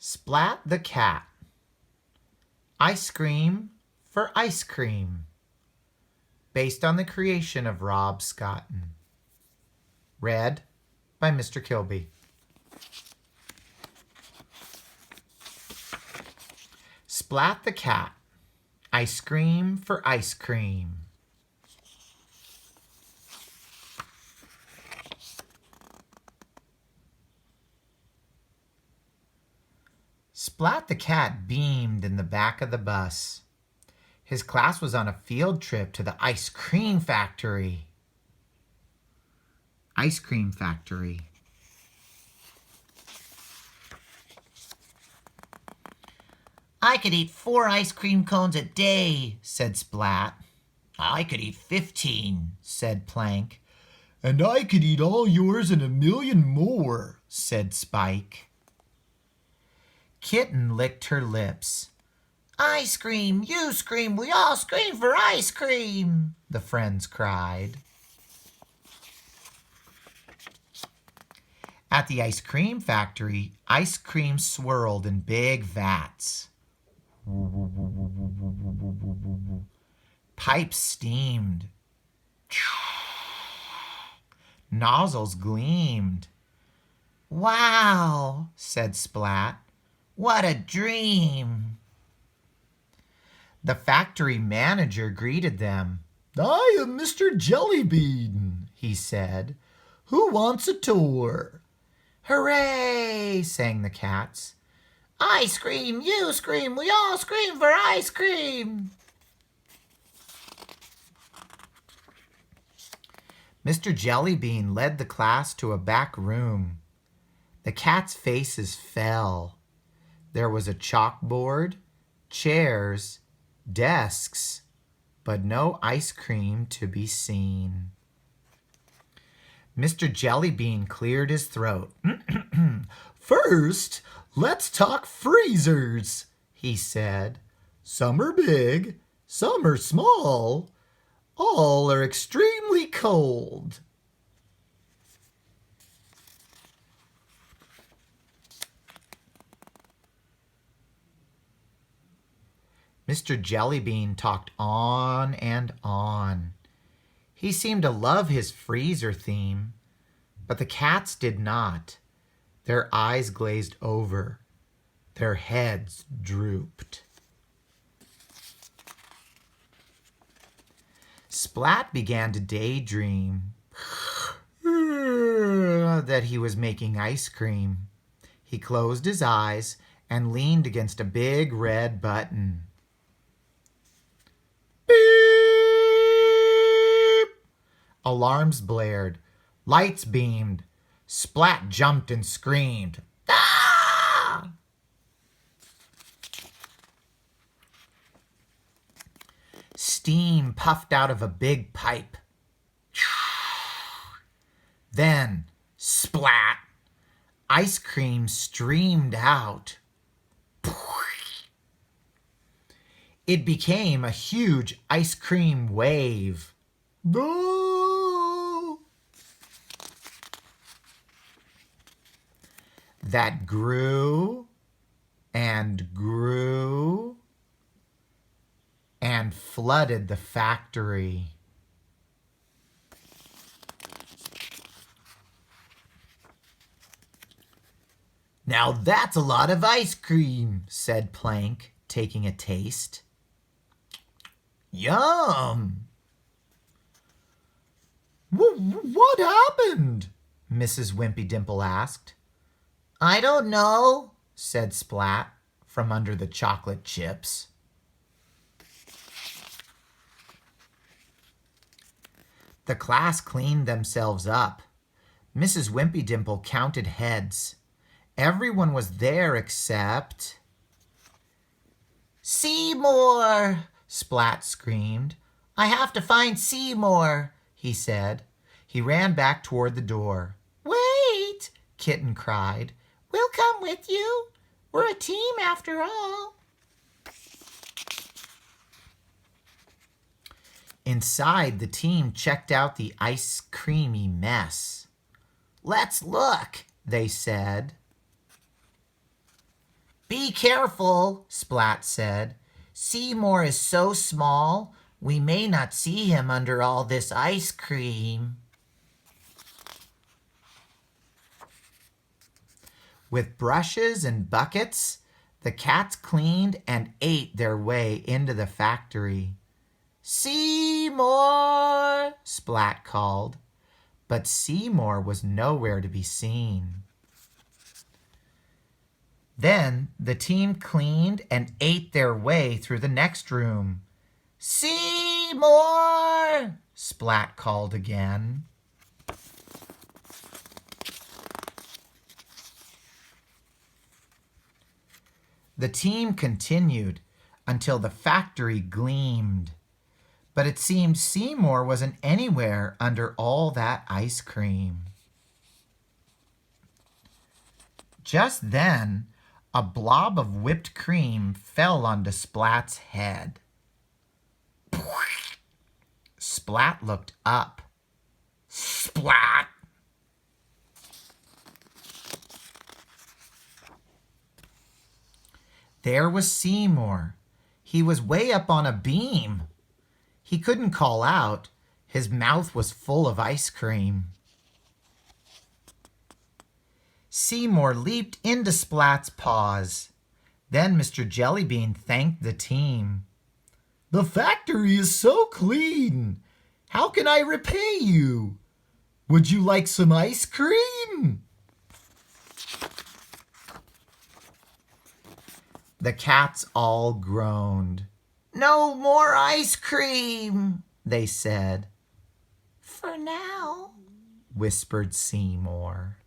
Splat the cat. Ice cream for ice cream. Based on the creation of Rob Scotton. Read by Mr. Kilby. Splat the cat. Ice cream for ice cream. Splat the cat beamed in the back of the bus. His class was on a field trip to the ice cream factory. Ice cream factory. I could eat 4 ice cream cones a day, said Splat. I could eat 15, said Plank. And I could eat all yours and 1,000,000 more, said Spike. Kitten licked her lips. I scream, you scream, we all scream for ice cream, the friends cried. At the ice cream factory, ice cream swirled in big vats. Pipes steamed. Nozzles gleamed. Wow, said Splat. What a dream. The factory manager greeted them. I am Mr. Jellybean, he said. Who wants a tour? Hooray, sang the cats. I scream, you scream, we all scream for ice cream. Mr. Jellybean led the class to a back room. The cats' faces fell. There was a chalkboard, chairs, desks, but no ice cream to be seen. Mr. Jellybean cleared his throat. First, let's talk freezers, he said. Some are big, some are small. All are extremely cold. Mr. Jellybean talked on and on. He seemed to love his freezer theme, but the cats did not. Their eyes glazed over. Their heads drooped. Splat began to daydream that he was making ice cream. He closed his eyes and leaned against a big red button. Beep! Alarms blared. Lights beamed. Splat jumped and screamed. Ah! Steam puffed out of a big pipe. Then, splat! Ice cream streamed out. It became a huge ice cream wave. No! That grew and grew and flooded the factory. Now that's a lot of ice cream, said Plank, taking a taste. Yum! What happened? Mrs. Wimpy Dimple asked. I don't know, said Splat from under the chocolate chips. The class cleaned themselves up. Mrs. Wimpy Dimple counted heads. Everyone was there except... Seymour! Splat screamed. I have to find Seymour, he said. He ran back toward the door. Wait, Kitten cried. We'll come with you. We're a team after all. Inside, the team checked out the ice creamy mess. Let's look, they said. Be careful, Splat said. Seymour is so small, we may not see him under all this ice cream. With brushes and buckets, the cats cleaned and ate their way into the factory. "Seymour!" Splat called, but Seymour was nowhere to be seen. Then the team cleaned and ate their way through the next room. "Seymour!" Splat called again. The team continued until the factory gleamed, but it seemed Seymour wasn't anywhere under all that ice cream. Just then, a blob of whipped cream fell onto Splat's head. Splat looked up. Splat! There was Seymour. He was way up on a beam. He couldn't call out. His mouth was full of ice cream. Seymour leaped into Splat's paws. Then Mr. Jellybean thanked the team. "The factory is so clean. How can I repay you? Would you like some ice cream?" The cats all groaned. No more ice cream, they said. for now, whispered Seymour.